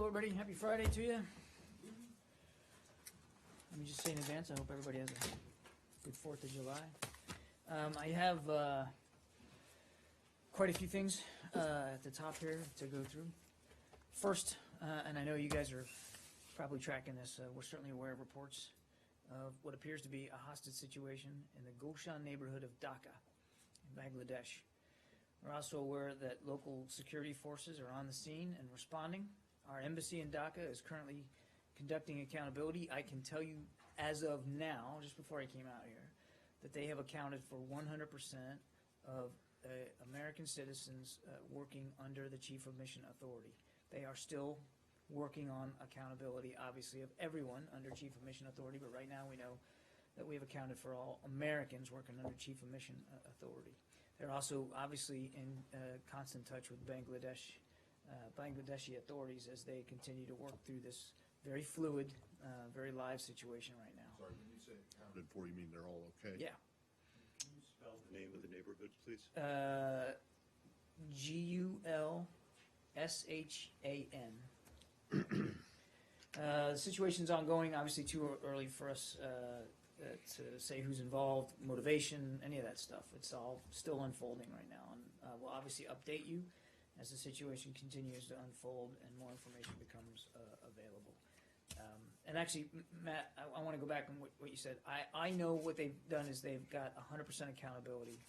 everybody. Happy Friday to you. Let me just say in advance, I hope everybody has a good 4th of July. I have quite a few things at the top here to go through. First, and I know you guys are probably tracking this, we're certainly aware of reports of what appears to be a hostage situation in the Gulshan neighborhood of Dhaka in Bangladesh. We're also aware that local security forces are on the scene and responding. Our embassy in Dhaka is currently conducting accountability. I can tell you as of now, just before I came out here, that they have accounted for 100% of American citizens working under the Chief of Mission Authority. They are still working on accountability, obviously, of everyone under Chief of Mission Authority, but right now we know that we have accounted for all Americans working under Chief of Mission Authority. They're also obviously in constant touch with Bangladeshi authorities as they continue to work through this very fluid, very live situation right now. Sorry, when you say accounted for, you mean they're all okay? Yeah. Can you spell the name of the neighborhood, please? Gulshan. The situation's ongoing. Obviously, too early for us to say who's involved, motivation, any of that stuff. It's all still unfolding right now, and we'll obviously update you as the situation continues to unfold and more information becomes available. And actually, Matt, I want to go back on what you said. I know what they've done is they've got 100% accountability.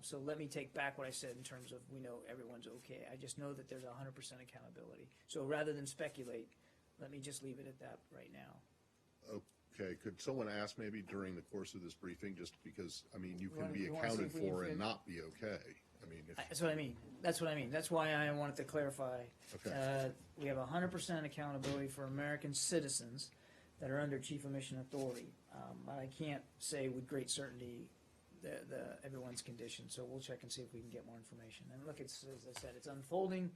So let me take back what I said in terms of we know everyone's okay. I just know that there's 100% accountability. So rather than speculate, let me just leave it at that right now. Okay, could someone ask maybe during the course of this briefing, just because, I mean, you can be accounted for and not be okay. I mean, if, that's what I mean. That's what I mean. That's why I wanted to clarify. Okay. We have 100% accountability for American citizens that are under Chief of Mission Authority. But I can't say with great certainty everyone's condition. So we'll check and see if we can get more information. And look, it's, as I said, it's unfolding.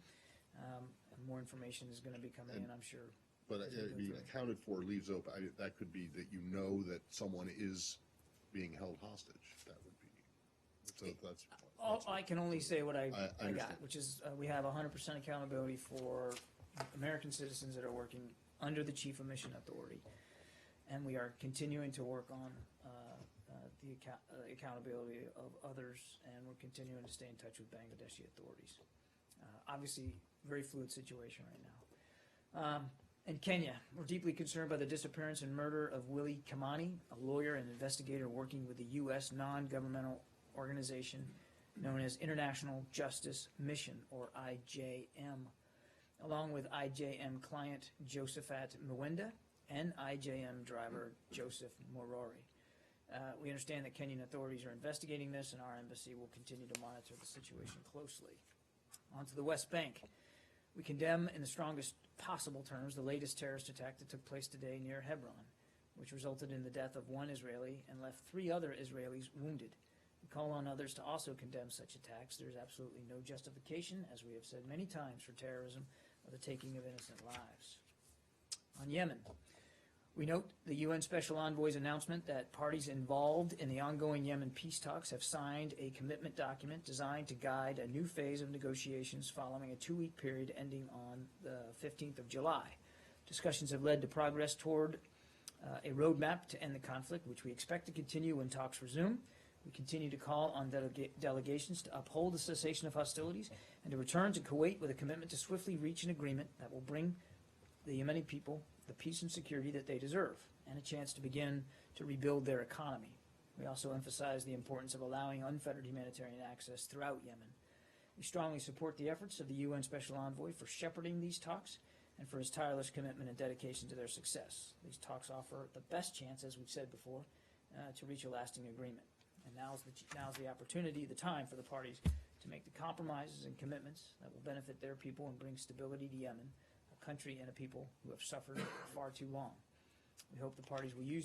And more information is going to be coming in, I'm sure. but I mean, accounted for leaves open, that could be that you know that someone is being held hostage. That would be, so that's I can only say what I got, understand. which is we have 100% accountability for American citizens that are working under the Chief of Mission Authority. And we are continuing to work on the accountability of others, and we're continuing to stay in touch with Bangladeshi authorities. Obviously, very fluid situation right now. In Kenya, we're deeply concerned by the disappearance and murder of Willie Kimani, a lawyer and investigator working with the U.S. non-governmental organization known as International Justice Mission, or IJM, along with IJM client Josephat Mwenda and IJM driver Joseph Morori. We understand that Kenyan authorities are investigating this, and our embassy will continue to monitor the situation closely. On to the West Bank. We condemn in the strongest possible terms the latest terrorist attack that took place today near Hebron, which resulted in the death of one Israeli and left 3 other Israelis wounded. We call on others to also condemn such attacks. There is absolutely no justification, as we have said many times, for terrorism or the taking of innocent lives. On Yemen, we note the UN Special Envoy's announcement that parties involved in the ongoing Yemen peace talks have signed a commitment document designed to guide a new phase of negotiations following a 2-week period ending on the 15th of July. Discussions have led to progress toward a roadmap to end the conflict, which we expect to continue when talks resume. We continue to call on delegations to uphold the cessation of hostilities and to return to Kuwait with a commitment to swiftly reach an agreement that will bring the Yemeni people the peace and security that they deserve and a chance to begin to rebuild their economy. We also emphasize the importance of allowing unfettered humanitarian access throughout Yemen. We strongly support the efforts of the UN Special Envoy for shepherding these talks and for his tireless commitment and dedication to their success. These talks offer the best chance, as we've said before, to reach a lasting agreement. And now's the opportunity, the time for the parties to make the compromises and commitments that will benefit their people and bring stability to Yemen, a country and a people who have suffered far too long. We hope the parties will use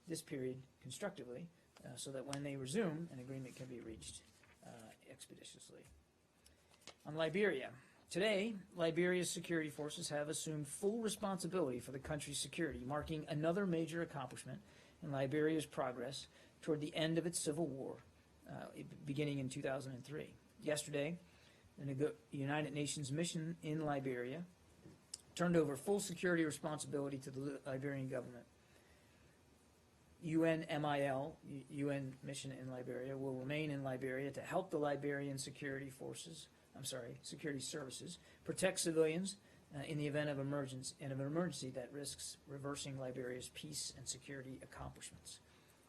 this period constructively so that when they resume, an agreement can be reached expeditiously. On Liberia, today, Liberia's security forces have assumed full responsibility for the country's security, marking another major accomplishment in Liberia's progress toward the end of its civil war, beginning in 2003. Yesterday, the United Nations mission in Liberia turned over full security responsibility to the Liberian government. UNMIL, UN mission in Liberia, will remain in Liberia to help the Liberian security services, protect civilians in the event of an emergency that risks reversing Liberia's peace and security accomplishments.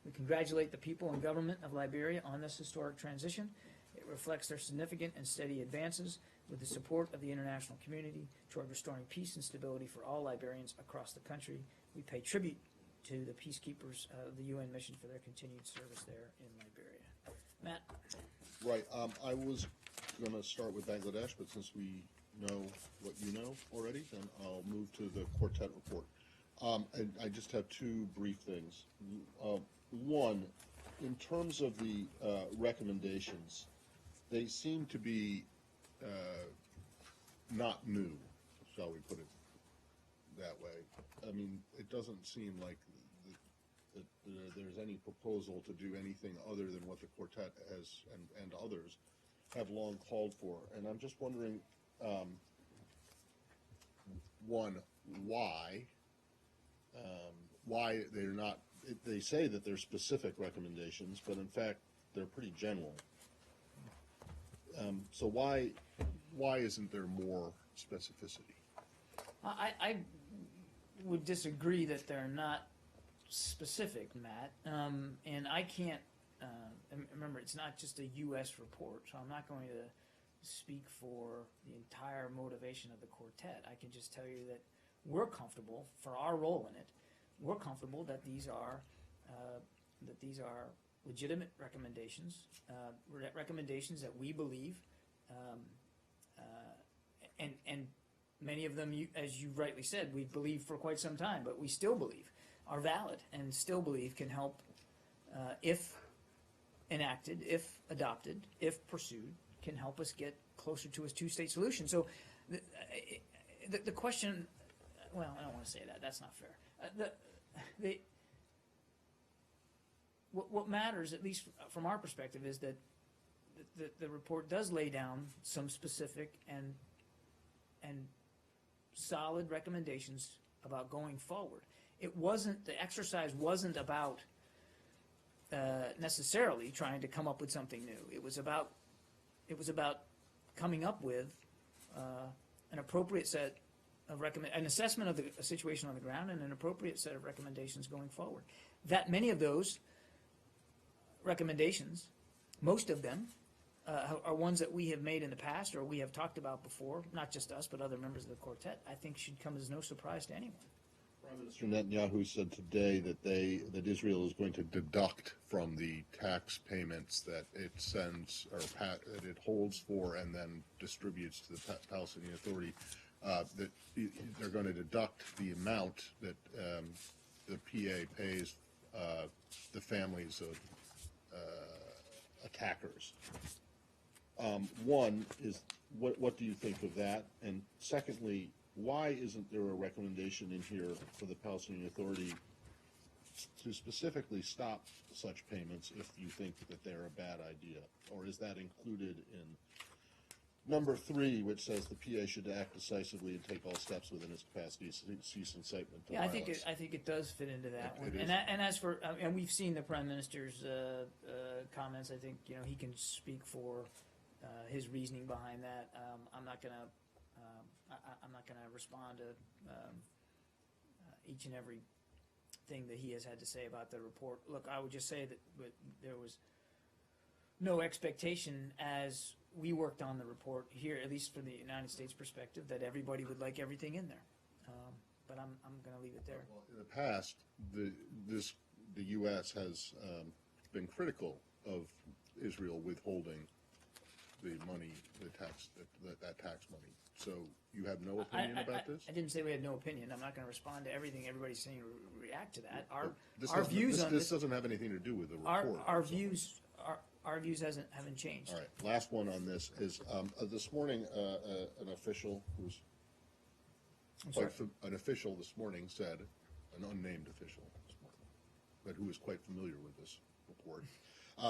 We congratulate the people and government of Liberia on this historic transition. It reflects their significant and steady advances with the support of the international community toward restoring peace and stability for all Liberians across the country. We pay tribute to the peacekeepers of the UN mission for their continued service there in Liberia. Matt? Right, I was gonna start with Bangladesh, but since we know what you know already, then I'll move to the quartet report. And I just have two brief things. One, in terms of the recommendations, they seem to be not new, shall we put it that way. I mean, it doesn't seem like that there's any proposal to do anything other than what the quartet has and others have long called for. And I'm just wondering, one, why they're not, they say that they're specific recommendations, but in fact, they're pretty general. So why isn't there more specificity? I would disagree that they're not specific, Matt. And I can't, remember, it's not just a U.S. report, so I'm not going to speak for the entire motivation of the quartet. I can just tell you that we're comfortable, for our role in it, we're comfortable that these are legitimate recommendations, recommendations that we believe, and many of them, as you rightly said, we've believed for quite some time, but we still believe are valid and still believe can help, if enacted, if adopted, if pursued, can help us get closer to a two-state solution. So the question, well, I don't want to say that. That's not fair. What matters, at least from our perspective, is that the report does lay down some specific and solid recommendations about going forward. The exercise wasn't about necessarily trying to come up with something new. It was about coming up with an appropriate set of an assessment of the situation on the ground and an appropriate set of recommendations going forward. That many of those recommendations, most of them, are ones that we have made in the past or we have talked about before, not just us, but other members of the quartet, I think should come as no surprise to anyone. Prime Minister Netanyahu said today that Israel is going to deduct from the tax payments that it sends or that it holds for and then distributes to the Palestinian Authority, that they're going to deduct the amount that the PA pays the families of attackers. One is, what do you think of that? And secondly, why isn't there a recommendation in here for the Palestinian Authority to specifically stop such payments if you think that they're a bad idea? Or is that included in number 3, which says the PA should act decisively and take all steps within its capacity to cease incitement to violence? I think it does fit into that one. Is. And as for, and we've seen the Prime Minister's comments. I think he can speak for his reasoning behind that. I'm not gonna respond to each and every thing that he has had to say about the report. Look, I would just say that there was no expectation as we worked on the report here, at least from the United States perspective, that everybody would like everything in there. But I'm going to leave it there. Well, in the past, the U.S. has been critical of Israel withholding the money, that tax money. So you have no opinion about this? I didn't say we had no opinion. I'm not going to respond to everything everybody's saying or react to that. Our views on this doesn't have anything to do with the report. Our views haven't changed. All right. Last one on this is this morning an official who's an official this morning said, an unnamed official this morning, but who is quite familiar with this report,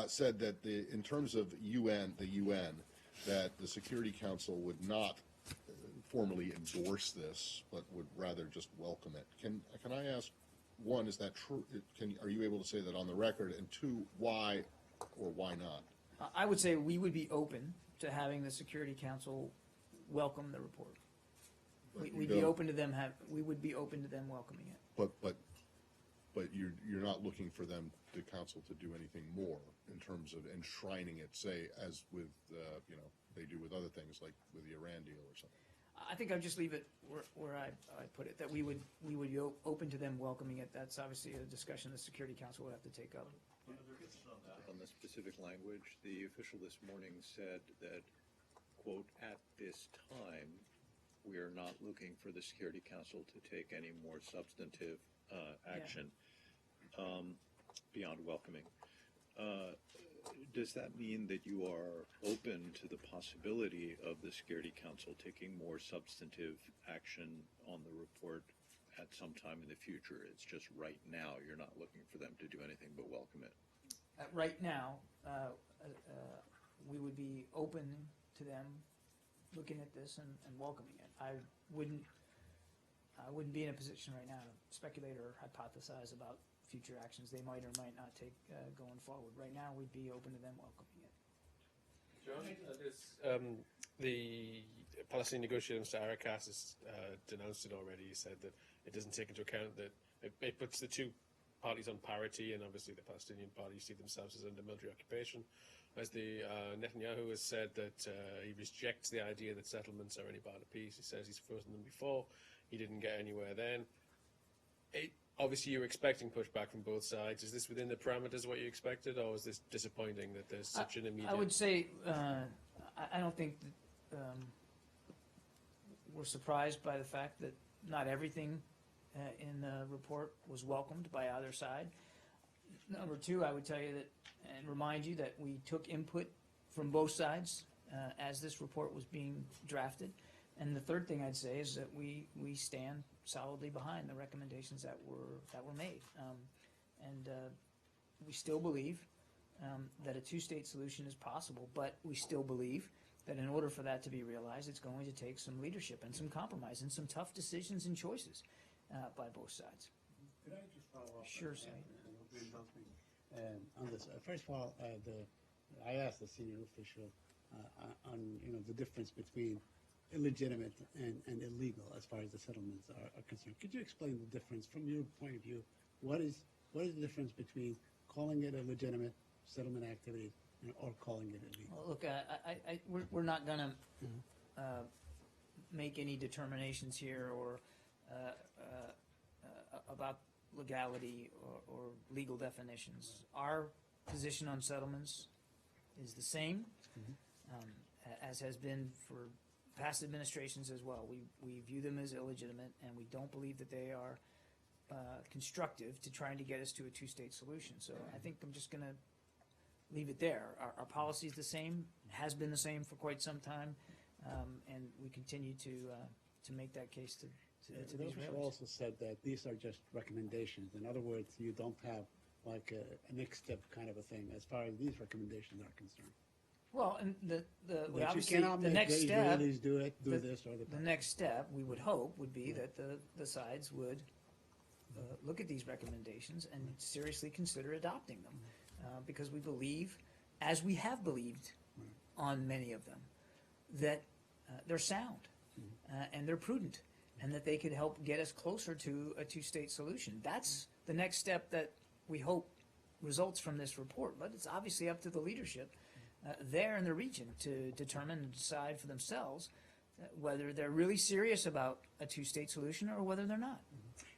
said that in terms of the UN, that the Security Council would not formally endorse this, but would rather just welcome it. Can I ask, one, is that true? Are you able to say that on the record? And two, why or why not? I would say we would be open to having the Security Council welcome the report. But you We'd be don't- open to them we would be open to them welcoming it. But you're not looking for them, the council, to do anything more in terms of enshrining it, say, as with, they do with other things, like with the Iran deal or something. I think I'd just leave it where I put it, that we would be open to them welcoming it. That's obviously a discussion the Security Council would have to take up. On the specific language, the official this morning said that, quote, "At this time, we are not looking for the Security Council to take any more substantive action beyond welcoming." Does that mean that you are open to the possibility of the Security Council taking more substantive action on the report at some time in the future? It's just right now you're not looking for them to do anything but welcome it. Right now, we would be open to them looking at this and welcoming it. I wouldn't be in a position right now to speculate or hypothesize about future actions they might or might not take going forward. Right now, we'd be open to them welcoming it. John, the Palestinian negotiator, Mr. Arakat, has denounced it already. He said that it doesn't take into account that it puts the two parties on parity, and obviously the Palestinian parties see themselves as under military occupation. As the Netanyahu has said that he rejects the idea that settlements are any part of peace. He says he's frozen them before. He didn't get anywhere then. Obviously, you're expecting pushback from both sides. Is this within the parameters of what you expected, or is this disappointing that there's such an immediate... I would say I don't think that we're surprised by the fact that not everything in the report was welcomed by either side. Number two, I would tell you that and remind you that we took input from both sides as this report was being drafted. And the third thing I'd say is that we stand solidly behind the recommendations that were made. We still believe that a two-state solution is possible, but we still believe that in order for that to be realized, it's going to take some leadership and some compromise and some tough decisions and choices by both sides. Could I just follow up? Sure, Saeed. On this, first of all, I asked the senior official on the difference between illegitimate and illegal as far as the settlements are concerned. Could you explain the difference from your point of view? What is the difference between calling it a legitimate settlement activity or calling it illegal? Well, look, we're not going to make any determinations here or about legality or legal definitions. Our position on settlements is the same, as has been for past administrations as well. We view them as illegitimate, and we don't believe that they are constructive to trying to get us to a two-state solution. So I think I'm just going to leave it there. Our policy is the same, has been the same for quite some time, and we continue to make that case to The these official railroads. also said that these are just recommendations. In other words, you don't have like a next step kind of a thing as far as these recommendations are concerned. Well, and the That you obviously cannot the make next the step, Israelis do it, do the- this or the next step we would hope would be that the sides would look at these recommendations and seriously consider adopting them, because we believe, as we have believed on many of them, that they're sound and they're prudent, and that they could help get us closer to a two-state solution. That's the next step that we hope results from this report, but it's obviously up to the leadership there in the region to determine and decide for themselves whether they're really serious about a two-state solution or whether they're not.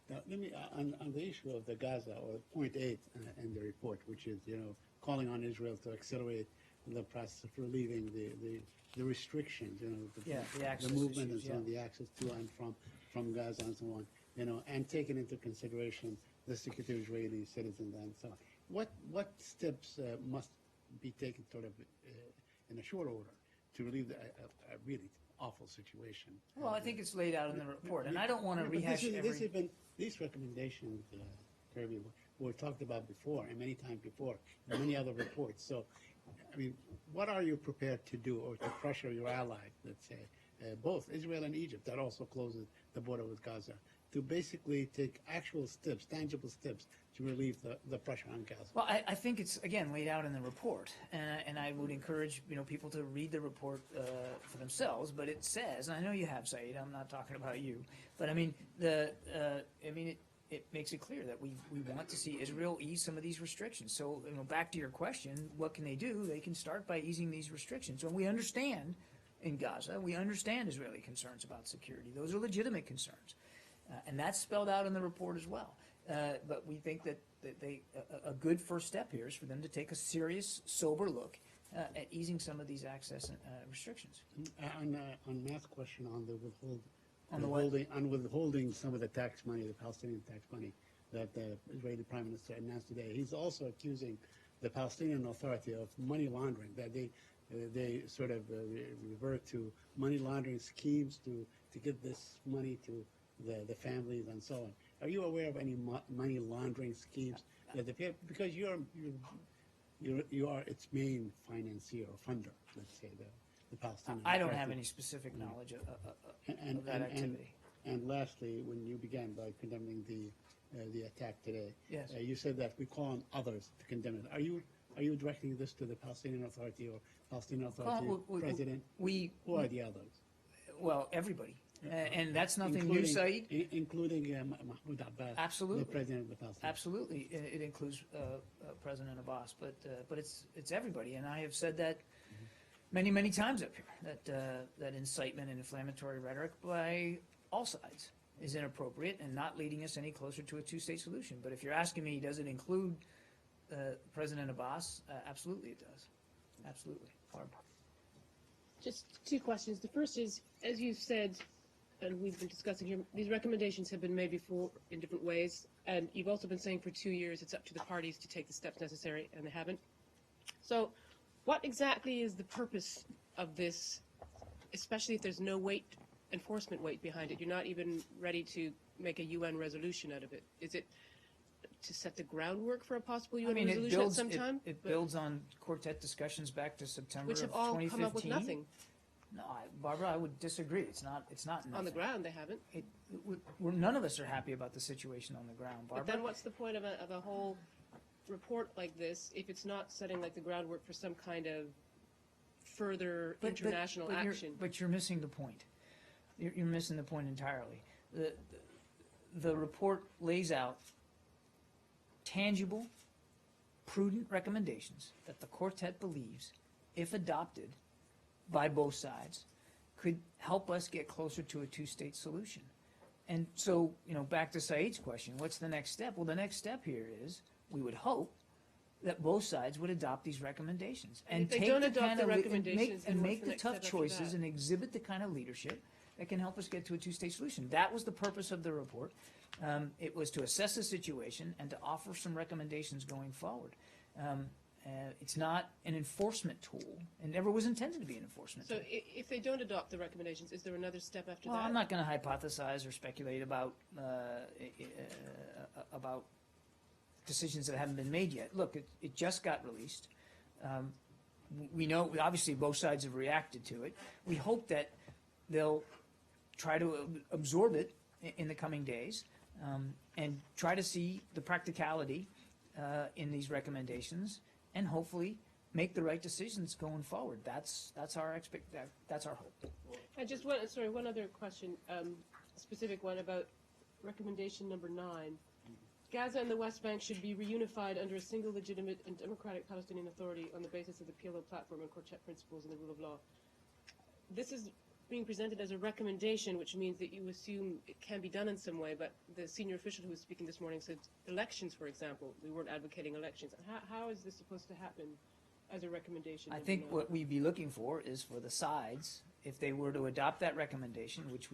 Now, let me, on the issue of the Gaza, or point 8 in the report, which is, calling on Israel to accelerate the process of relieving the restrictions, The access movement issues, and so on, the access to and from Gaza and so on, and taking into consideration the security of Israeli citizens and so on. What steps must be taken sort of in a short order to relieve a really awful situation? Well, I think it's laid out in the report, and I don't want to But rehash every... These recommendations, Kirby, were talked about before, and many times before, in many other reports. So, I mean, what are you prepared to do, or to pressure your allies, let's say, both Israel and Egypt, that also closes the border with Gaza, to basically take actual steps, tangible steps, to relieve the pressure on Gaza? Well, I think it's, again, laid out in the report, and I would encourage, people to read the report for themselves, but it says, and I know you have, Said, I'm not talking about you, but I mean, it makes it clear that we want to see Israel ease some of these restrictions. So, back to your question, what can they do? They can start by easing these restrictions. And we understand in Gaza, we understand Israeli concerns about security. Those are legitimate concerns. And that's spelled out in the report as well. But we think that a good first step here is for them to take a serious, sober look at easing some of these access restrictions. On Matt's question on the withholding some of the tax money, the Palestinian tax money that the Israeli Prime Minister announced today, he's also accusing the Palestinian Authority of money laundering, that they sort of revert to money laundering schemes to give this money to the families and so on. Are you aware of any money laundering schemes that because you are its main financier or funder, let's say the Palestinian I don't Authority. have any specific knowledge of that And activity. And lastly, when you began by condemning the attack today, Yes. You said that we call on others to condemn it. Are you directing this to the Palestinian Authority or Palestinian Authority president? Who are the others? Well, everybody. And that's nothing new, Said. Including Mahmoud Abbas, Absolutely. the president of the Palestinian. Absolutely, it includes President Abbas, but it's everybody, and I have said that many times up here, that incitement and inflammatory rhetoric by all sides is inappropriate and not leading us any closer to a two-state solution. But if you're asking me, does it include President Abbas? Absolutely, it does. Absolutely. Barb. Just two questions. The first is, as you said, and we've been discussing here, these recommendations have been made before in different ways, and you've also been saying for 2 years it's up to the parties to take the steps necessary, and they haven't. So what exactly is the purpose of this, especially if there's no enforcement weight behind it? You're not even ready to make a UN resolution out of it. Is it to set the groundwork for a possible UN resolution at some time? It builds on quartet discussions back to September Which of have all 2015. come up with nothing. No, Barbara, I would disagree. It's not nothing. On the ground, they haven't. None of us are happy about the situation on the ground, Barbara. But then what's the point of a whole report like this if it's not setting like the groundwork for some kind of further international action? But you're missing the point. You're missing the point entirely. The report lays out tangible, prudent recommendations that the quartet believes, if adopted by both sides, could help us get closer to a two-state solution. And so, back to Said's question, what's the next step? Well, the next step here is, we would hope that both sides would adopt these recommendations And if they don't adopt the recommendations, then make what's the the next tough step after choices that? and exhibit the kind of leadership that can help us get to a two-state solution. That was the purpose of the report. It was to assess the situation and to offer some recommendations going forward. It's not an enforcement tool, and never was intended to be an enforcement So tool. if they don't adopt the recommendations, is there another step after Well, that? I'm not going to hypothesize or speculate about decisions that haven't been made yet. Look, it just got released. We know, obviously, both sides have reacted to it. We hope that they'll try to absorb it in the coming days and try to see the practicality in these recommendations and hopefully make the right decisions going forward. That's our that's our hope. I just one other question, specific one about recommendation number 9. Gaza and the West Bank should be reunified under a single legitimate and democratic Palestinian Authority on the basis of the PLO platform and Quartet principles and the rule of law. This is being presented as a recommendation, which means that you assume it can be done in some way, but the senior official who was speaking this morning said elections, for example. We weren't advocating elections. How is this supposed to happen as a recommendation? I think what we'd be looking for is for the sides, if they were to adopt that recommendation, which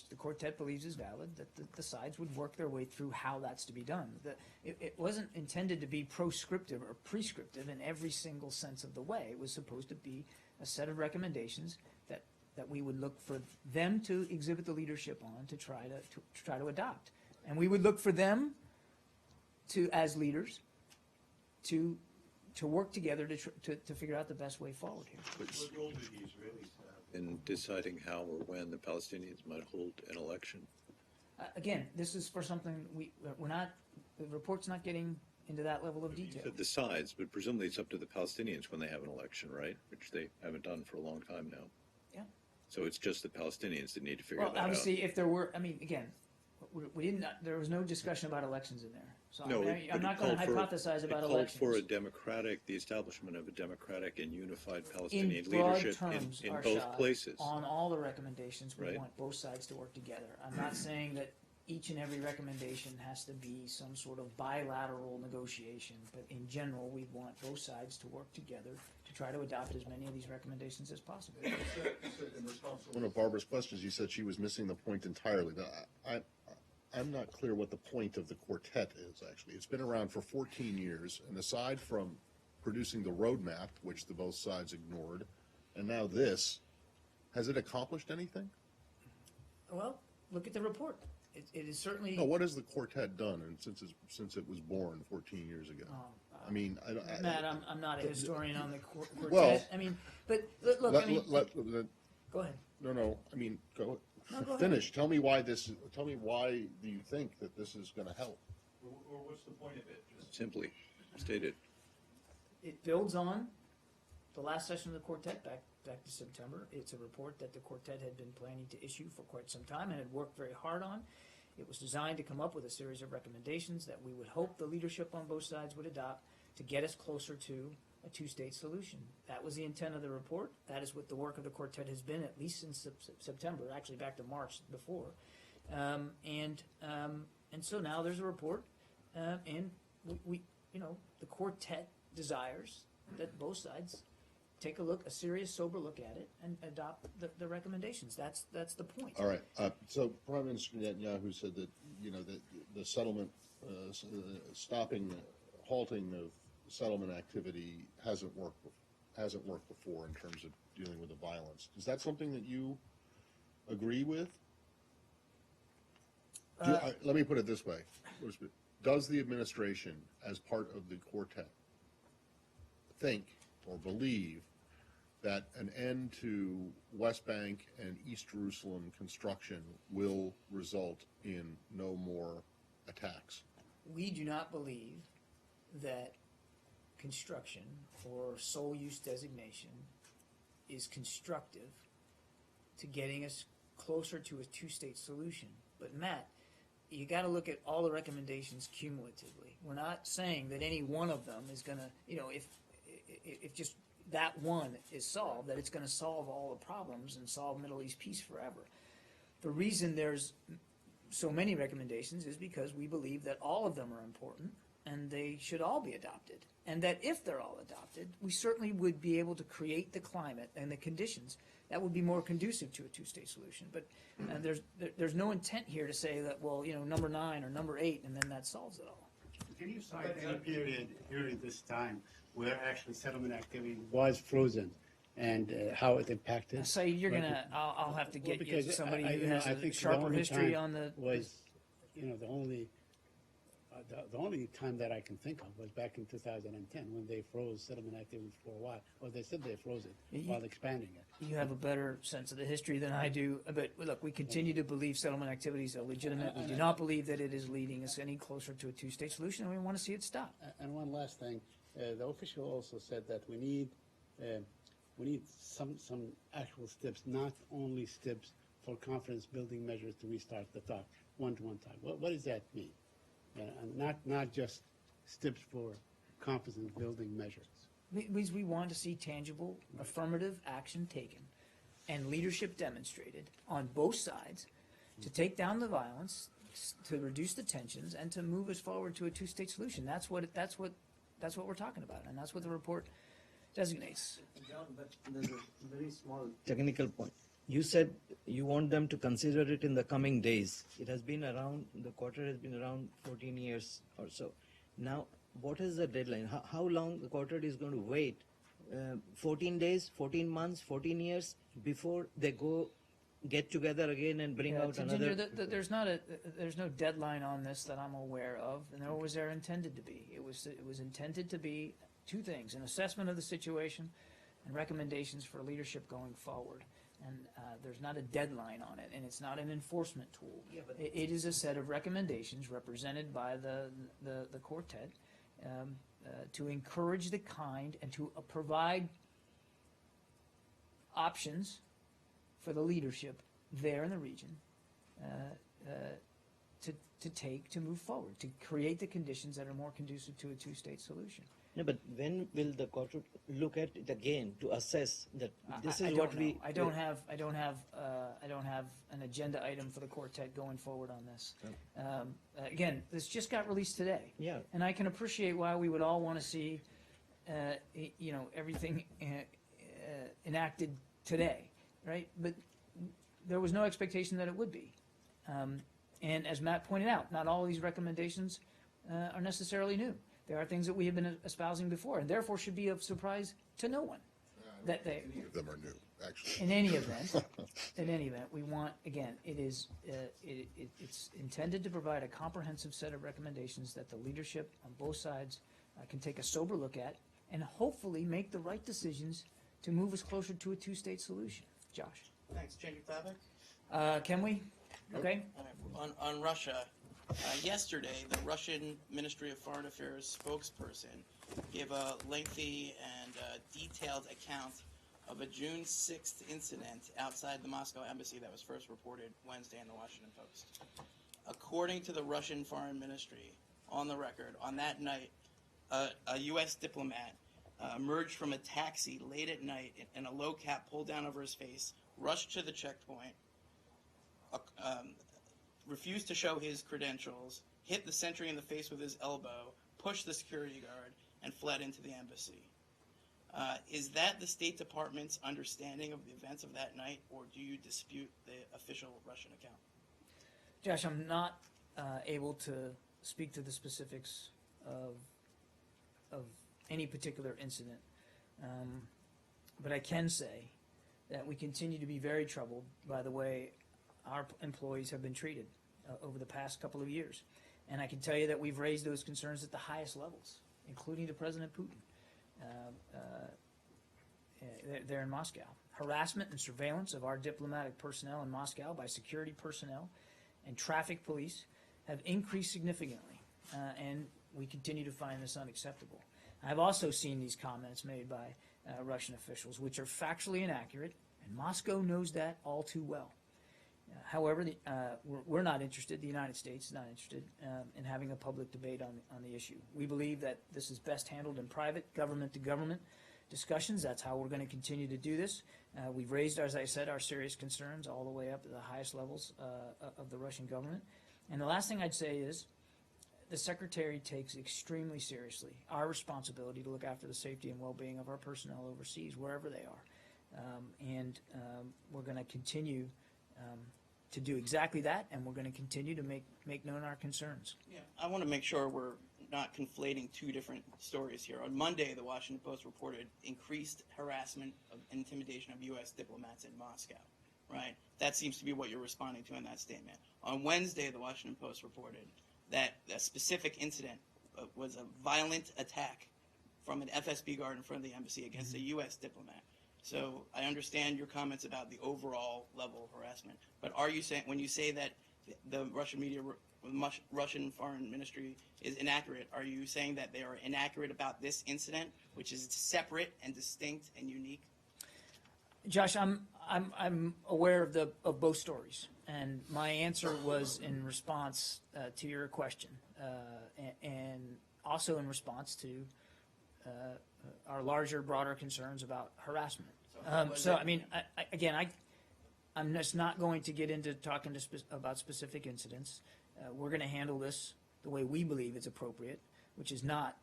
the quartet believes is valid, that the sides would work their way through how that's to be done. It wasn't intended to be proscriptive or prescriptive in every single sense of the way. It was supposed to be a set of recommendations that we would look for them to exhibit the leadership on to try to adopt, and we would look for them to, as leaders, to work together to figure out the best way forward here. What role do the Israelis have in deciding how or when the Palestinians might hold an election? Again, this is for something we're not, the report's not getting into that level of You detail. said the sides, but presumably it's up to the Palestinians when they have an election, right? Which they haven't done for a long time now. Yeah. So it's just the Palestinians that need to figure Well, that out. obviously, if there were, I mean, again, we didn't, there was no discussion about elections in there. So No, I'm not going to hypothesize about elections. It called for the establishment of a democratic and unified In Palestinian broad leadership terms, in Arshad, both places. on all the recommendations, we Right. want both sides to work together. I'm not saying that each and every recommendation has to be some sort of bilateral negotiation, but in general, we want both sides to work together to try to adopt as many of these recommendations as possible. In response to one of Barbara's questions, you said she was missing the point entirely. Now, I'm not clear what the point of the quartet is, actually. It's been around for 14 years, and aside from producing the roadmap, which the both sides ignored, and now this, has it accomplished anything? Well, look at the report. It is certainly. No, what has the quartet done and since it was born 14 years ago? I mean, Matt, I'm not a historian on the quartet. Well, I mean, but look, I mean, go ahead. No, I mean, go No, go ahead. finish. Tell me why do you think that this is going to help? Or what's the point of it? Just simply stated. It builds on the last session of the quartet back to September. It's a report that the quartet had been planning to issue for quite some time and had worked very hard on. It was designed to come up with a series of recommendations that we would hope the leadership on both sides would adopt to get us closer to a two-state solution. That was the intent of the report. That is what the work of the quartet has been, at least since September, actually back to March before. And so now there's a report, and we the quartet desires that both sides take a serious, sober look at it and adopt the recommendations. That's the point. All right. So Prime Minister Netanyahu said that that the settlement, halting of settlement activity hasn't worked before in terms of dealing with the violence. Is that something that you agree with? Let me put it this way: does the administration, as part of the quartet, think or believe that an end to West Bank and East Jerusalem construction will result in no more attacks? We do not believe that construction or sole use designation is constructive to getting us closer to a two-state solution. But Matt, you got to look at all the recommendations cumulatively. We're not saying that any one of them is going to, if just that one is solved, that it's going to solve all the problems and solve Middle East peace forever. The reason there's so many recommendations is because we believe that all of them are important and they should all be adopted. And that if they're all adopted, we certainly would be able to create the climate and the conditions that would be more conducive to a two-state solution. But there's no intent here to say that, well, number 9 or number 8, and then that solves it all. Can you cite any period during this time where actually settlement activity was frozen and how it impacted? So you're gonna, I'll have to get you because somebody I who has I a think the sharper only history time on the. was, the only time that I can think of was back in 2010 when they froze settlement activity for a while. Or they said they froze it while expanding it. You have a better sense of the history than I do. But look, we continue to believe settlement activities are legitimate. We do not believe that it is leading us any closer to a two-state solution, and we want to see it stop. And one last thing, the official also said that we need some actual steps, not only steps for confidence building measures to restart the talk one-to-one talk. What does that mean? And not just steps for confidence building measures. It means we want to see tangible, affirmative action taken and leadership demonstrated on both sides to take down the violence, to reduce the tensions, and to move us forward to a two-state solution. That's what we're talking about, and that's what the report designates. John, but there's a very small technical point. You said you want them to consider it in the coming days. It has been around, the quarter has been around 14 years or so. Now, what is the deadline? How long the quarter is going to wait? 14 days, 14 months, 14 years before they get together again and bring out another? There's no deadline on this that I'm aware of, and nor was there intended to be. It was intended to be two things: an assessment of the situation and recommendations for leadership going forward. And there's not a deadline on it, and it's not an enforcement tool. Yeah, but- It is a set of recommendations represented by the quartet to encourage the kind and to provide options for the leadership there in the region to move forward, to create the conditions that are more conducive to a two-state solution. No, but when will the quartet look at it again to assess that this I is don't what know. we? I don't have an agenda item for the quartet going forward on this. Again, this just got released today. Yeah. And I can appreciate why we would all want to see, everything enacted today, right? But there was no expectation that it would be. And as Matt pointed out, not all of these recommendations are necessarily new. There are things that we have been espousing before, and therefore should be of surprise to no one. That they, Any of them are new, actually. in any event, we want, again, it's intended to provide a comprehensive set of recommendations that the leadership on both sides can take a sober look at and hopefully make the right decisions to move us closer to a two-state solution. Josh? Thanks. Changing topic. Can we? Okay. On Russia, yesterday, the Russian Ministry of Foreign Affairs spokesperson gave a lengthy and detailed account of a June 6th incident outside the Moscow embassy that was first reported Wednesday in the Washington Post. According to the Russian Foreign Ministry, on the record, on that night, a U.S. diplomat emerged from a taxi late at night in a low cap pulled down over his face, rushed to the checkpoint, refused to show his credentials, hit the sentry in the face with his elbow, pushed the security guard, and fled into the embassy. Is that the State Department's understanding of the events of that night, or do you dispute the official Russian account? Josh, I'm not able to speak to the specifics of any particular incident, but I can say that we continue to be very troubled by the way our employees have been treated over the past couple of years. And I can tell you that we've raised those concerns at the highest levels, including to President Putin. There in Moscow. Harassment and surveillance of our diplomatic personnel in Moscow by security personnel and traffic police have increased significantly, and we continue to find this unacceptable. I've also seen these comments made by Russian officials, which are factually inaccurate, and Moscow knows that all too well. However, we're not interested, the United States is not interested in having a public debate on the issue. We believe that this is best handled in private, government-to-government discussions. That's how we're going to continue to do this. We've raised, as I said, our serious concerns all the way up to the highest levels of the Russian government. And the last thing I'd say is the Secretary takes extremely seriously our responsibility to look after the safety and well-being of our personnel overseas, wherever they are. And we're going to continue to do exactly that, and we're going to continue to make known our concerns. Yeah, I want to make sure we're not conflating two different stories here. On Monday, the Washington Post reported increased harassment and intimidation of U.S. diplomats in Moscow, right? That seems to be what you're responding to in that statement. On Wednesday, the Washington Post reported that a specific incident was a violent attack from an FSB guard in front of the embassy against a U.S. diplomat. So I understand your comments about the overall level of harassment, but are you saying, when you say that the Russian media, Russian Foreign Ministry is inaccurate, are you saying that they are inaccurate about this incident, which is separate and distinct and unique? Josh, I'm aware of both stories, and my answer was in response to your question, and also in response to our larger, broader concerns about harassment. So I mean, I'm just not going to get into talking about specific incidents. We're going to handle this the way we believe it's appropriate, which is not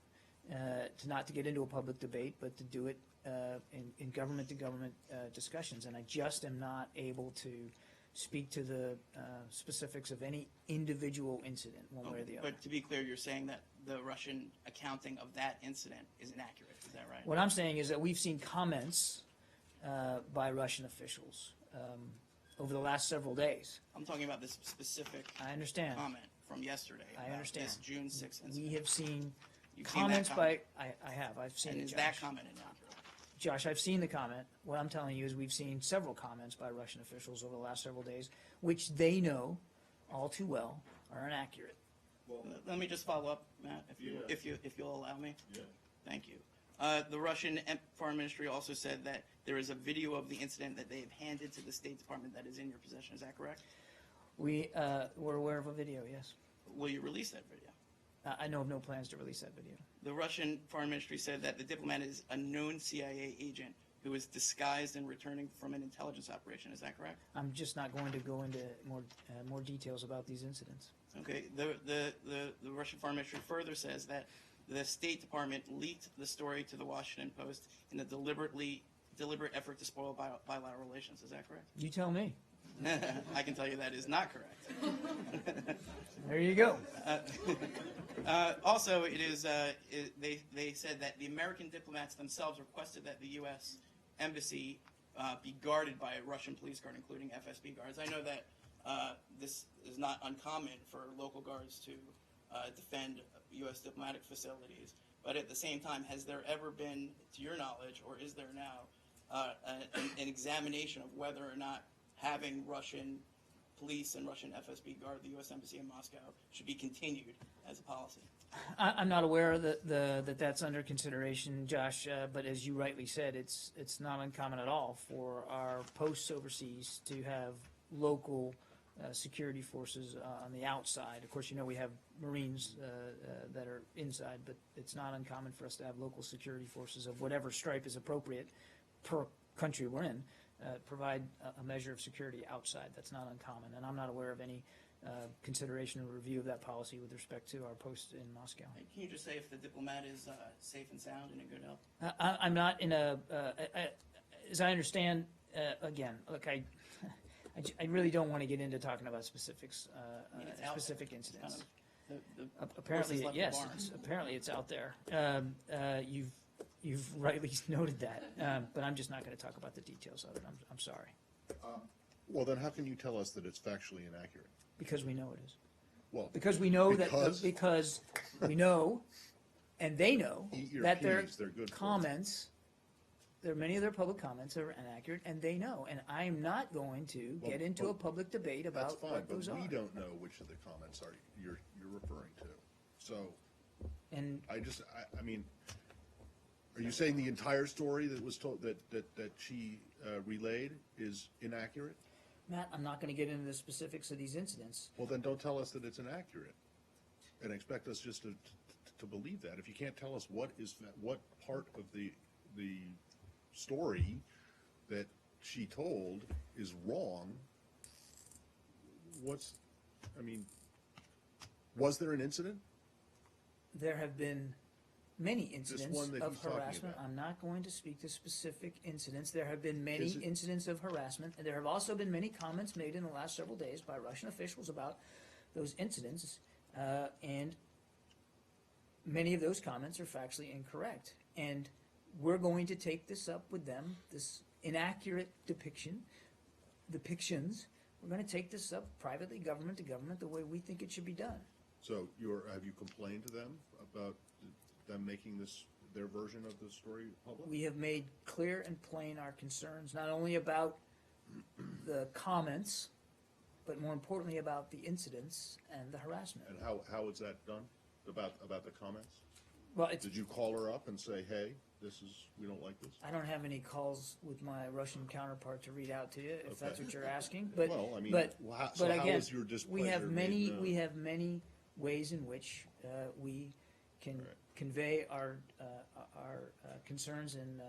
to get into a public debate, but to do it in government-to-government discussions. And I just am not able to speak to the specifics of any individual incident, one way or the other. But to be clear, you're saying that the Russian accounting of that incident is inaccurate. Is that right? What I'm saying is that we've seen comments by Russian officials over the last several days. I'm talking about this specific I understand. comment from yesterday. I about understand. This June 6th incident. We have seen You've seen comments that by. comment? I have. I've seen And it, is Josh. that comment inaccurate? Josh, I've seen the comment. What I'm telling you is we've seen several comments by Russian officials over the last several days, which they know all too well are inaccurate. Let me just follow up, Matt, if you'll allow me. Yeah. Thank you. The Russian Foreign Ministry also said that there is a video of the incident that they have handed to the State Department that is in your possession. Is that correct? We're aware of a video, yes. Will you release that video? I know of no plans to release that video. The Russian Foreign Ministry said that the diplomat is a known CIA agent who is disguised and returning from an intelligence operation. Is that correct? I'm just not going to go into more details about these incidents. Okay. The Russian Foreign Ministry further says that the State Department leaked the story to the Washington Post in a deliberate effort to spoil bilateral relations. Is that correct? You tell me. I can tell you that is not correct. There you go. Also, they said that the American diplomats themselves requested that the U.S. Embassy be guarded by a Russian police guard, including FSB guards. I know that this is not uncommon for local guards to defend U.S. diplomatic facilities, but at the same time, has there ever been, to your knowledge, or is there now, an examination of whether or not having Russian police and Russian FSB guard the U.S. Embassy in Moscow should be continued as a policy? I'm not aware that that's under consideration, Josh, but as you rightly said, it's not uncommon at all for our posts overseas to have local security forces on the outside. Of course, we have Marines that are inside, but it's not uncommon for us to have local security forces of whatever stripe is appropriate per country we're in, provide a measure of security outside. That's not uncommon, and I'm not aware of any consideration or review of that policy with respect to our post in Moscow. Can you just say if the diplomat is safe and sound and in good health? I'm not in as I understand, again, look, I really don't want to get into talking about specifics, It's out specific there. It's incidents. kind of Apparently, horses left the yes, barn. apparently it's out there. You've rightly noted that, but I'm just not going to talk about the details of it. I'm sorry, Well, then how can you tell us that it's factually inaccurate? because we know it is. Well, Because we know Because? because we know, and they know Eat your that their peas, they're good for you. comments, many of their public comments are inaccurate, and they know. And I'm not going to Well, get into well, a public debate that's about fine, what but those are. we don't know which of the comments you're referring to. So And I mean, are you saying the entire story that was told, that she relayed is inaccurate? Matt, I'm not going to get into the specifics of these incidents. Well, then don't tell us that it's inaccurate and expect us just to believe that. If you can't tell us what part of the story that she told is wrong, was there an incident? There have been many incidents one that of he's talking harassment. about. I'm not going to speak to specific incidents. There have been many Is it- incidents of harassment, and there have also been many comments made in the last several days by Russian officials about those incidents, and many of those comments are factually incorrect. And we're going to take this up with them, this inaccurate depictions. We're going to take this up privately, government to government, the way we think it should be done. So have you complained to them about them making their version of the story public? We have made clear and plain our concerns, not only about the comments, but more importantly about the incidents and the harassment. And how is that done, about the comments? Well, Did you call her up and say, hey, we don't like this? I don't have any calls with my Russian counterpart to read out to you, if that's Okay. what you're asking. But, Well, I mean, but, so but how again, is your we have displeasure many, made known? we have many ways in which we can Right. convey our concerns and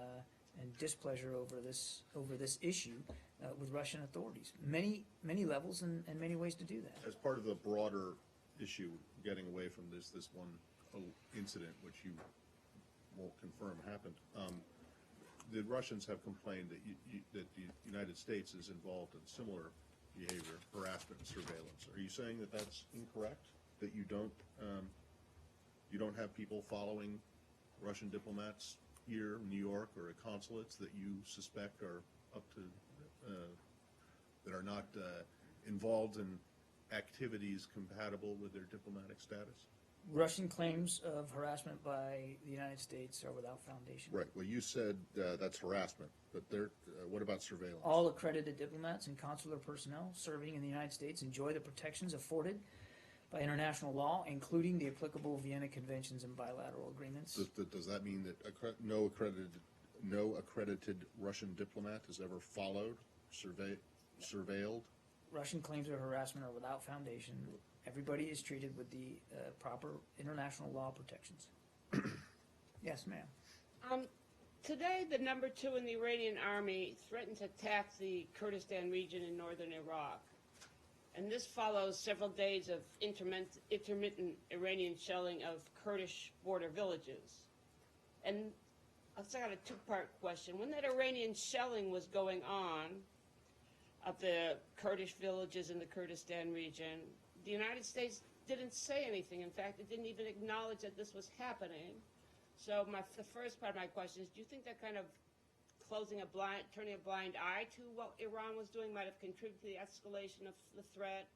displeasure over this issue with Russian authorities. Many levels and many ways to do that. As part of the broader issue, getting away from this one incident, which you won't confirm happened, the Russians have complained that the United States is involved in similar behavior, harassment and surveillance. Are you saying that that's incorrect? That you don't have people following Russian diplomats here in New York or at consulates that you suspect are up to, that are not involved in activities compatible with their diplomatic status? Russian claims of harassment by the United States are without foundation. Right, well, you said that's harassment, but what about surveillance? All accredited diplomats and consular personnel serving in the United States enjoy the protections afforded by international law, including the applicable Vienna Conventions and bilateral agreements. Does that mean that no accredited Russian diplomat has ever followed, surveilled? Russian claims of harassment are without foundation. Everybody is treated with the proper international law protections. Yes, ma'am. Today, the number 2 in the Iranian army threatened to attack the Kurdistan region in northern Iraq. And this follows several days of intermittent Iranian shelling of Kurdish border villages. And I've got a two-part question. When that Iranian shelling was going on of the Kurdish villages in the Kurdistan region, the United States didn't say anything. In fact, it didn't even acknowledge that this was happening. So the first part of my question is, do you think that kind of turning a blind eye to what Iran was doing might have contributed to the escalation of the threat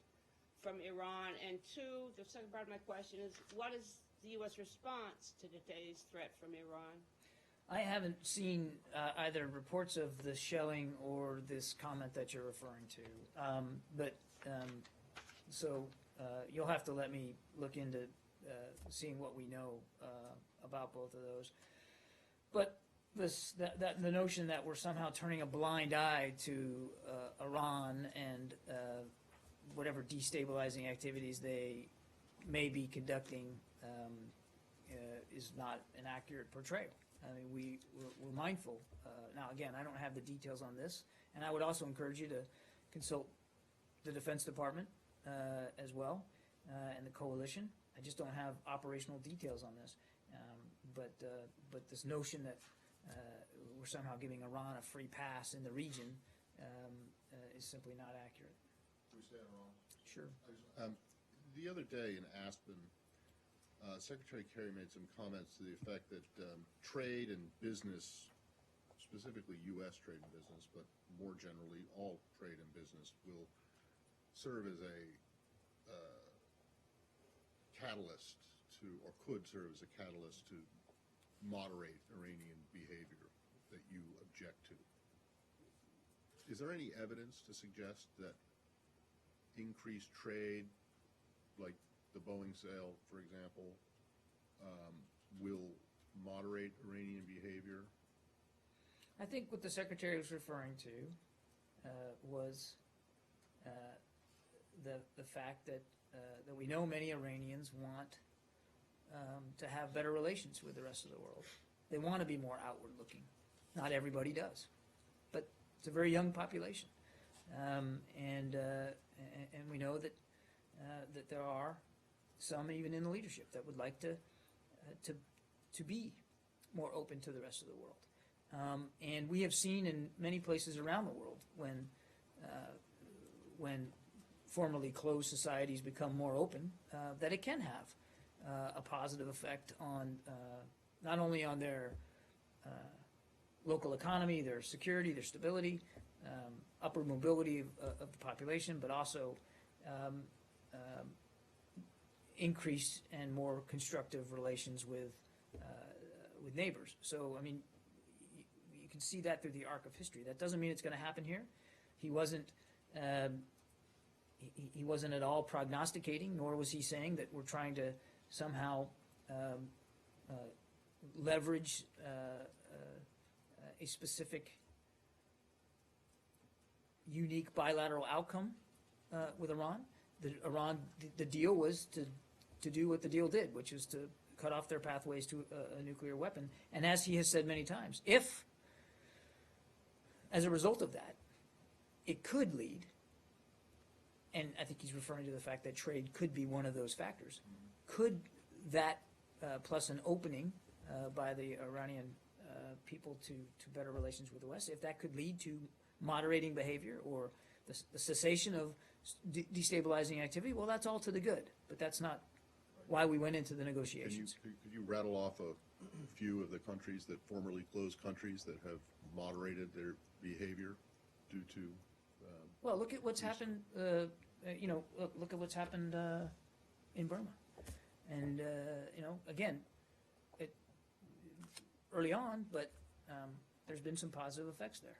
from Iran? And two, the second part of my question is, what is the U.S. response to today's threat from Iran? I haven't seen either reports of the shelling or this comment that you're referring to. So you'll have to let me look into seeing what we know about both of those. But the notion that we're somehow turning a blind eye to Iran and whatever destabilizing activities they may be conducting is not an accurate portrayal. I mean, we're mindful. Now, again, I don't have the details on this, and I would also encourage you to consult the Defense Department as well and the coalition. I just don't have operational details on this. But this notion that we're somehow giving Iran a free pass in the region is simply not accurate. Can we stay on Iran? Sure. The other day in Aspen, Secretary Kerry made some comments to the effect that trade and business, specifically U.S. trade and business, but more generally all trade and business, will serve as a catalyst to, or could serve as a catalyst to moderate Iranian behavior that you object to. Is there any evidence to suggest that increased trade, like the Boeing sale, for example, will moderate Iranian behavior? I think what the Secretary was referring to was the fact that we know many Iranians want to have better relations with the rest of the world. They want to be more outward looking. Not everybody does, but it's a very young population, and we know that that there are some even in the leadership that would like to be more open to the rest of the world. And we have seen in many places around the world when formerly closed societies become more open, that it can have a positive effect on not only on their local economy, their security, their stability, upward mobility of the population, but also increased and more constructive relations with neighbors. So, I mean, you can see that through the arc of history. That doesn't mean it's going to happen here. He wasn't at all prognosticating, nor was he saying that we're trying to somehow leverage a specific unique bilateral outcome with Iran. The deal was to do what the deal did, which is to cut off their pathways to a nuclear weapon. And as he has said many times, if, as a result of that, it could lead, and I think he's referring to the fact that trade could be one of those factors, could that, plus an opening by the Iranian people to better relations with the West, if that could lead to moderating behavior or the cessation of destabilizing activity, well, that's all to the good. But that's not why we went into the negotiations. Could you rattle off a few of the countries, that formerly closed countries, that have moderated their behavior due to? Well, look at what's happened. Look at what's happened in Burma, and again, early on, but there's been some positive effects there.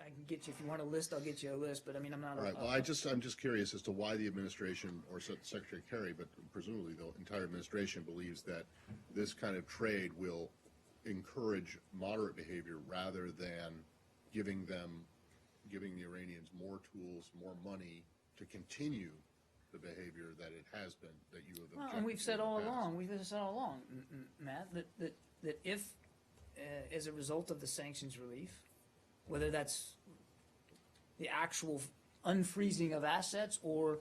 I can get you, if you want a list, I'll get you a list, but I mean, I'm not. All right, well, I'm just curious as to why the administration, or Secretary Kerry, but presumably the entire administration believes that this kind of trade will encourage moderate behavior rather than giving the Iranians more tools, more money to continue the behavior that it has been, that you have objected to. And we've said in the all past. along, Matt, that if, as a result of the sanctions relief, whether that's the actual unfreezing of assets or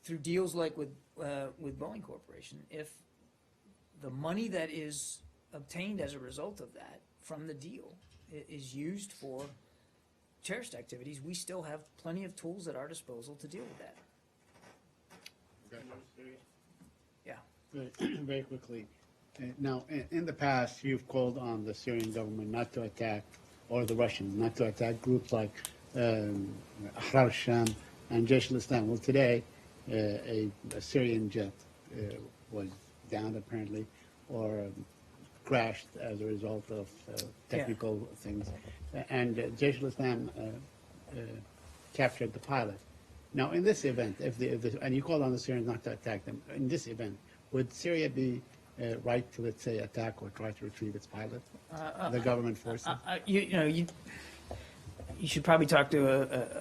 through deals like with Boeing Corporation, if the money that is obtained as a result of that from the deal is used for terrorist activities, we still have plenty of tools at our disposal to deal with that. Okay. Yeah. Very quickly. Now, in the past, you've called on the Syrian government not to attack, or the Russians not to attack groups like Ahrar al-Sham and Jaish al-Islam. Well, today, a Syrian jet was downed apparently, or crashed as a result of technical things, and Jaish al-Islam captured the pilot. Now, in this event, and you called on the Syrians not to attack them, in this event, would Syria be right to, let's say, attack or try to retrieve its pilot? The government forces? You should probably talk to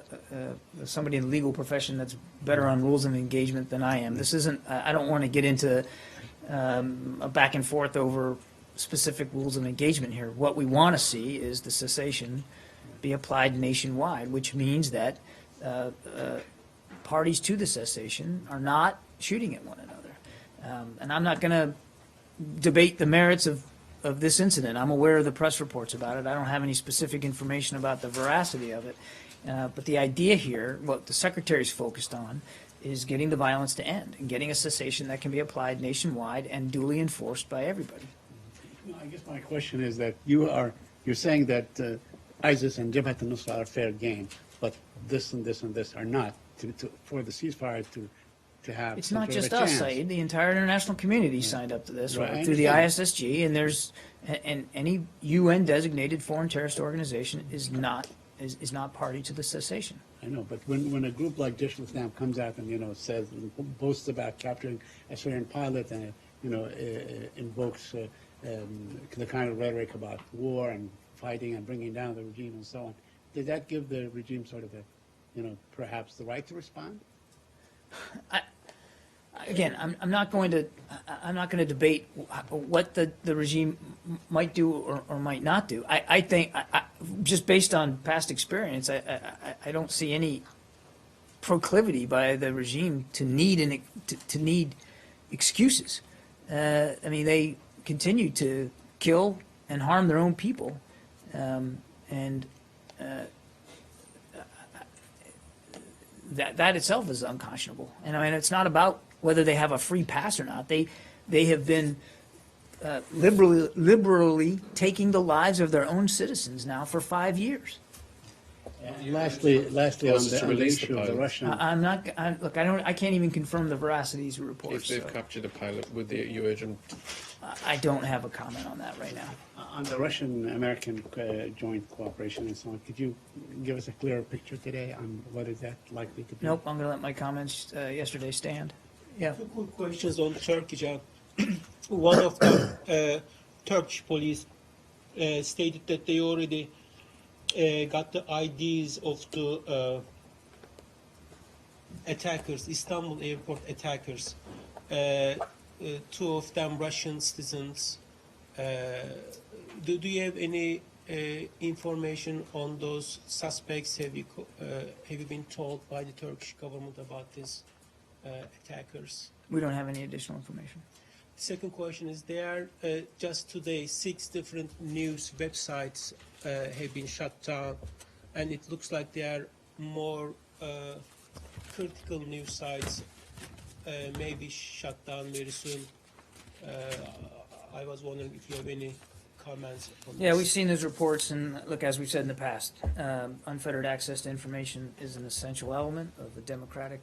somebody in the legal profession that's better on rules of engagement than I am. This isn't, I don't want to get into a back and forth over specific rules of engagement here. What we want to see is the cessation be applied nationwide, which means that parties to the cessation are not shooting at one another. And I'm not going to debate the merits of this incident. I'm aware of the press reports about it. I don't have any specific information about the veracity of it. But the idea here, what the Secretary's focused on, is getting the violence to end and getting a cessation that can be applied nationwide and duly enforced by everybody. I guess my question is that you're saying that ISIS and Jabhat al-Nusra are fair game, but this and this and this are not, for the ceasefire to have. It's not just us, Saeed. The entire international community signed up to this through the ISSG, and any UN designated foreign terrorist organization is not party to the cessation. I know, but when a group like Jaish al-Islam comes out and says, boasts about capturing a Syrian pilot and invokes the kind of rhetoric about war and fighting and bringing down the regime and so on, did that give the regime sort of perhaps the right to respond? Again, I'm not going to debate what the regime might do or might not do. I think just based on past experience, I don't see any proclivity by the regime to need excuses. I mean, they continue to kill and harm their own people, and that itself is unconscionable. And I mean, it's not about whether they have a free pass or not. They have been liberally taking the lives of their own citizens now for 5 years. Lastly, on the issue of the Russian. I can't even confirm the veracity of these reports. If they've captured a pilot, would you urge them? I don't have a comment on that right now. On the Russian-American joint cooperation and so on, could you give us a clearer picture today on what is that likely to be? Nope, I'm going to let my comments yesterday stand. Yeah. Two quick questions on Turkish. One of the Turkish police stated that they already got the IDs of the attackers, Istanbul airport attackers. Two of them Russian citizens. Do you have any information on those suspects? Have you been told by the Turkish government about these attackers? We don't have any additional information. The second question is, there are just today 6 different news websites have been shut down, and it looks like there are more critical news sites may be shut down very soon. I was wondering if you have any comments on this. Yeah, we've seen those reports, and look, as we've said in the past, unfettered access to information is an essential element of a democratic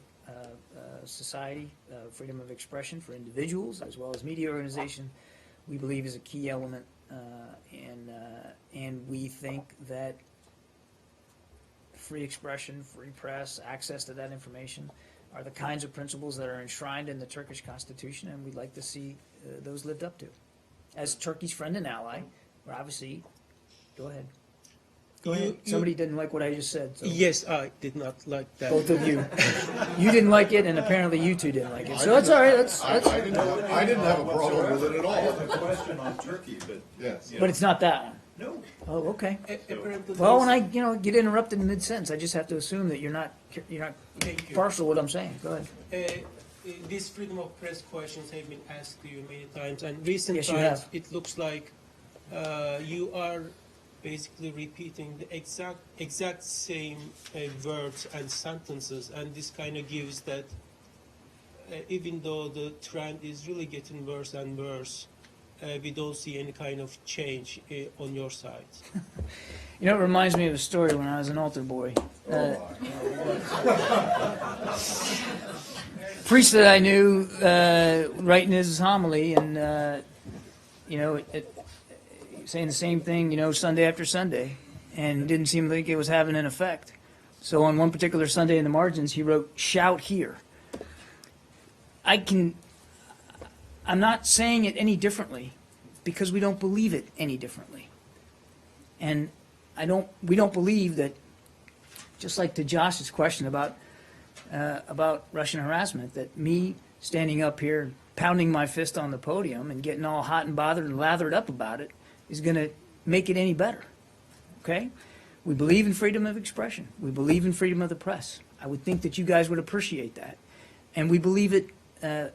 society, freedom of expression for individuals as well as media organization, we believe is a key element, and we think that free expression, free press, access to that information are the kinds of principles that are enshrined in the Turkish constitution, and we'd like to see those lived up to. As Turkey's friend and ally, we're obviously, go ahead. Go ahead. Somebody didn't like what I just said. So. Yes, I did not like that. Both of you. You didn't like it, and apparently you two didn't like it. So that's all right. I didn't have a problem with it at all. A question on Turkey, but. Yes. But it's not that one. No. Oh, okay. Apparently Well, when there's- I get interrupted in mid-sentence, I just have to assume that you're not Thank you. partial to what I'm saying. Go ahead. These freedom of press questions have been asked to you many times, and recent Yes, you times have. it looks like you are basically repeating the exact same words and sentences, and this kind of gives that even though the trend is really getting worse and worse, we don't see any kind of change on your side. You know, it reminds me of a story when I was an altar boy. Priest that I knew writing his homily, and saying the same thing, Sunday after Sunday, and didn't seem like it was having an effect. So on one particular Sunday in the margins, he wrote, "Shout here." I'm not saying it any differently because we don't believe it any differently. And we don't believe that, just like to Josh's question about Russian harassment, that me standing up here, pounding my fist on the podium and getting all hot and bothered and lathered up about it is going to make it any better. Okay? We believe in freedom of expression. We believe in freedom of the press. I would think that you guys would appreciate that. And we believe it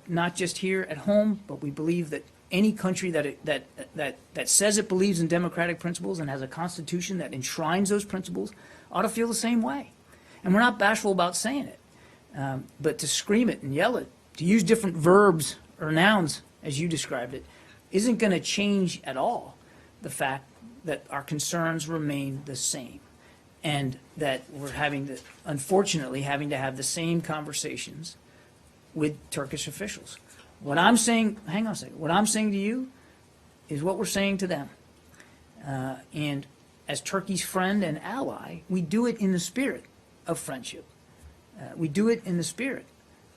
not just here at home, but we believe that any country that says it believes in democratic principles and has a constitution that enshrines those principles ought to feel the same way. And we're not bashful about saying it. But to scream it and yell it, to use different verbs or nouns, as you described it, isn't going to change at all the fact that our concerns remain the same. And that we're unfortunately having to have the same conversations with Turkish officials. What I'm saying, hang on a second, what I'm saying to you is what we're saying to them. And as Turkey's friend and ally, we do it in the spirit of friendship. We do it in the spirit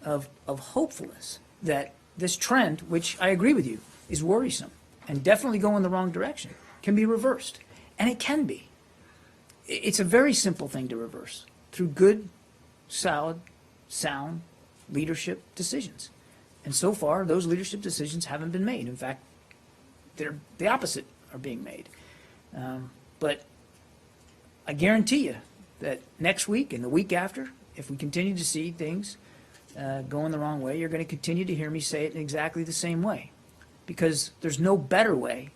of hopefulness that this trend, which I agree with you, is worrisome and definitely going the wrong direction, can be reversed. And it can be. It's a very simple thing to reverse through good, solid, sound leadership decisions. And so far, those leadership decisions haven't been made. In fact, they're the opposite are being made. But I guarantee you that next week and the week after, if we continue to see things going the wrong way, you're going to continue to hear me say it in exactly the same way. Because there's no better way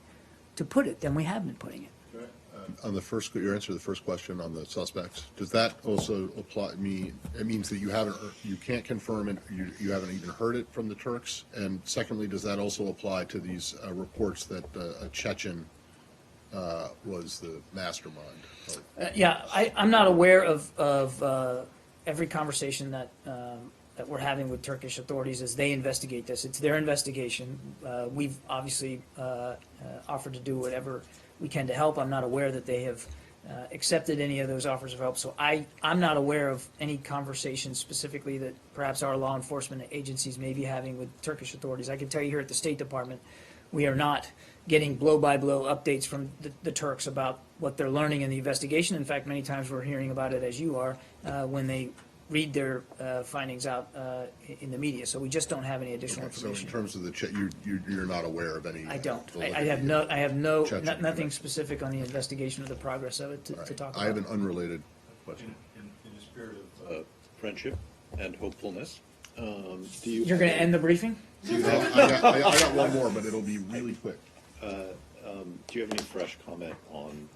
to put it than we have been putting it. On your answer to the first question on the suspects, does that also apply? It means that you can't confirm it, you haven't even heard it from the Turks. And secondly, does that also apply to these reports that a Chechen was the mastermind? Yeah, I'm not aware of every conversation that we're having with Turkish authorities as they investigate this. It's their investigation. We've obviously offered to do whatever we can to help. I'm not aware that they have accepted any of those offers of help. So I'm not aware of any conversations specifically that perhaps our law enforcement agencies may be having with Turkish authorities. I can tell you here at the State Department, we are not getting blow-by-blow updates from the Turks about what they're learning in the investigation. In fact, many times we're hearing about it as you are when they read their findings out in the media. So we just don't have any additional information. So in terms of you're not aware of any? I don't. I validity have Chechen nothing specific on the investigation or the progress of it to talk about. I have an unrelated question. In the spirit of friendship and hopefulness, do you? You're going to end the briefing? I got one more, but it'll be really quick. Do you have any fresh comment on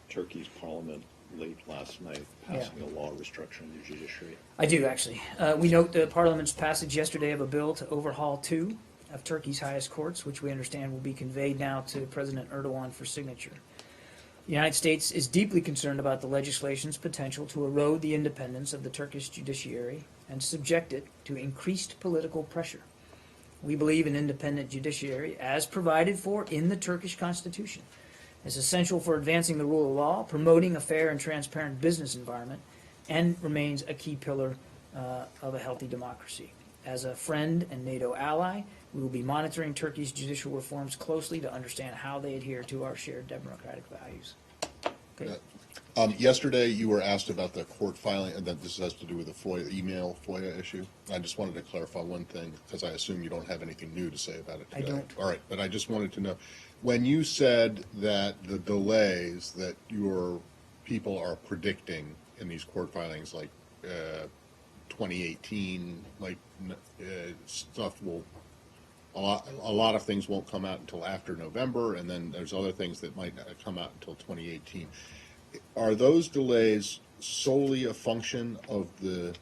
Turkey's parliament late last night passing a law restructuring the judiciary? I do, actually. We note the Parliament's passage yesterday of a bill to overhaul 2 of Turkey's highest courts, which we understand will be conveyed now to President Erdogan for signature. The United States is deeply concerned about the legislation's potential to erode the independence of the Turkish judiciary and subject it to increased political pressure. We believe an independent judiciary, as provided for in the Turkish constitution, is essential for advancing the rule of law, promoting a fair and transparent business environment, and remains a key pillar of a healthy democracy. As a friend and NATO ally, we will be monitoring Turkey's judicial reforms closely to understand how they adhere to our shared democratic values. Okay. Yesterday, you were asked about the court filing, and that this has to do with the FOIA issue. I just wanted to clarify one thing, because I assume you don't have anything new to say about it I today. don't. All right, but I just wanted to know, when you said that the delays that your people are predicting in these court filings, like 2018, like stuff will, a lot of things won't come out until after November, and then there's other things that might not come out until 2018. Are those delays solely a function of the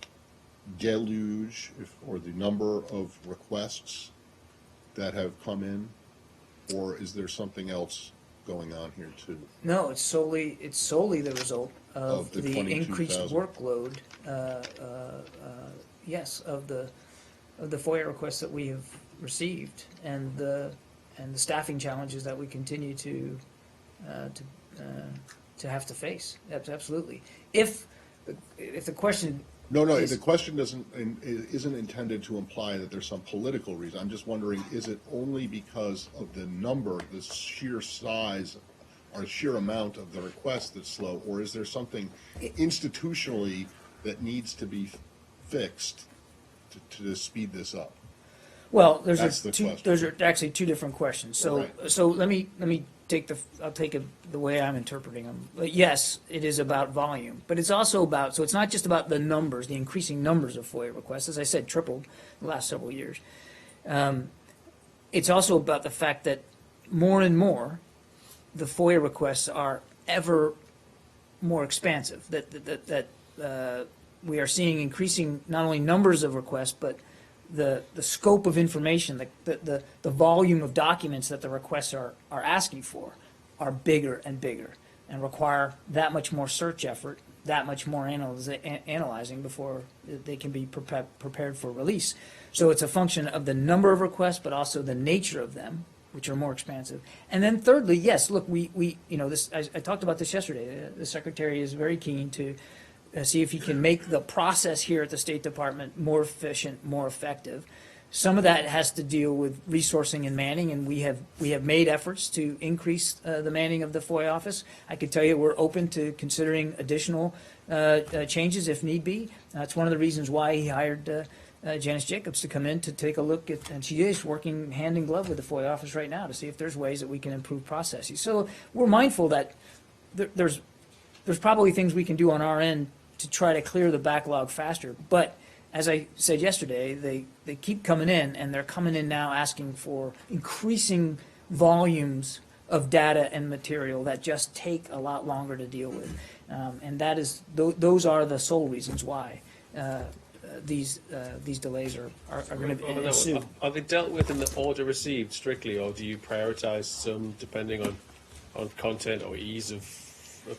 deluge or the number of requests that have come in, or is there something else going on here too? No, it's solely the result of the the increased 22,000. workload. Yes, of the FOIA requests that we have received, and the staffing challenges that we continue to have to face. Absolutely. If the question No, is, the question isn't intended to imply that there's some political reason. I'm just wondering, is it only because of the number, the sheer size, or sheer amount of the request that's slow, or is there something institutionally that needs to be fixed to speed this up? well, That's the question. those are actually two different questions. So Right. so let me I'll take it the way I'm interpreting them. But yes, it is about volume, but it's also about, so it's not just about the numbers, the increasing numbers of FOIA requests, as I said, tripled in the last several years. It's also about the fact that more and more, the FOIA requests are ever more expansive, that we are seeing increasing not only numbers of requests, but the scope of information, the volume of documents that the requests are asking for are bigger and bigger and require that much more search effort, that much more analyzing before they can be prepared for release. So it's a function of the number of requests, but also the nature of them, which are more expansive. And then thirdly, yes, look, we this, I talked about this yesterday. The Secretary is very keen to see if he can make the process here at the State Department more efficient, more effective. Some of that has to deal with resourcing and manning, and we have made efforts to increase the manning of the FOIA office. I could tell you we're open to considering additional changes if need be. That's one of the reasons why he hired Janice Jacobs to come in to take a look at, and she is working hand in glove with the FOIA office right now to see if there's ways that we can improve processes. So we're mindful that there's probably things we can do on our end to try to clear the backlog faster. But as I said yesterday, they keep coming in, and they're coming in now asking for increasing volumes of data and material that just take a lot longer to deal with. And that is, those are the sole reasons why these delays are going to ensue. Are they dealt with in the order received strictly, or do you prioritize some depending on content or ease of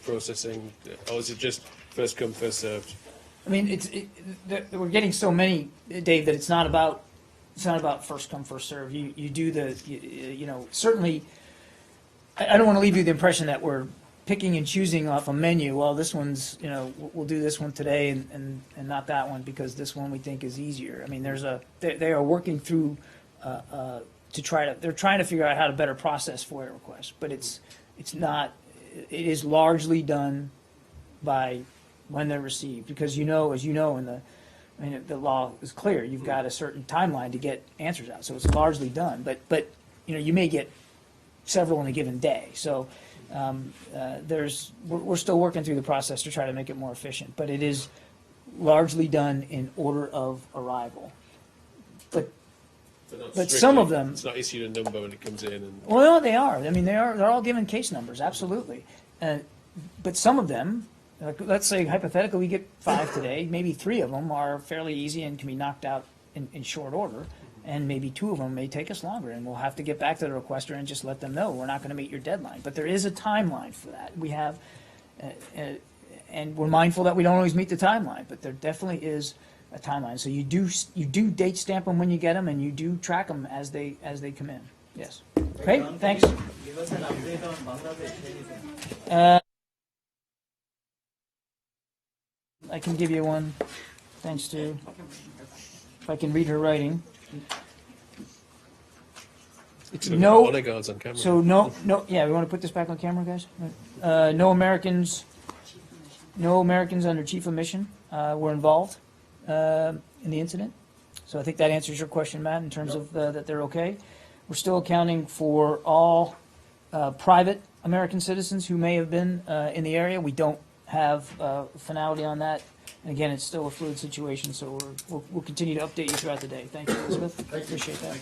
processing, or is it just first come, first served? I mean, we're getting so many, Dave, that it's not about first come, first serve. You do certainly. I don't want to leave you the impression that we're picking and choosing off a menu. Well, this one's, we'll do this one today and not that one because this one we think is easier. I mean, they are working through they're trying to figure out how to better process FOIA requests, but it's not. It is largely done by when they're received, because as you know, the law is clear. You've got a certain timeline to get answers out, so it's largely done. But you may get several in a given day. So we're still working through the process to try to make it more efficient, but it is largely done in order of arrival. But some of them, it's not issued a number when it comes in. And well, they are. I mean, they're all given case numbers, absolutely. But some of them, let's say hypothetically, we get 5 today. Maybe 3 of them are fairly easy and can be knocked out in short order, And maybe 2 of them may take us longer, and we'll have to get back to the requester and just let them know, we're not gonna meet your deadline. But there is a timeline for that. We have, and we're mindful that we don't always meet the timeline, but there definitely is a timeline. So you do date stamp them when you get them, and you do track them as they come in. Yes. Okay, thanks. Give us an update on Bangladesh. I can give you one, thanks to, if I can read her writing. It's So no, Olligons on camera. so no, yeah, we want to put this back on camera, guys? No Americans under chief of mission were involved in the incident. So I think that answers your question, Matt, in terms of that they're okay. We're still accounting for all private American citizens who may have been in the area. We don't have finality on that. And again, it's still a fluid situation, so we'll continue to update you throughout the day. Thank you, Elizabeth. Appreciate that.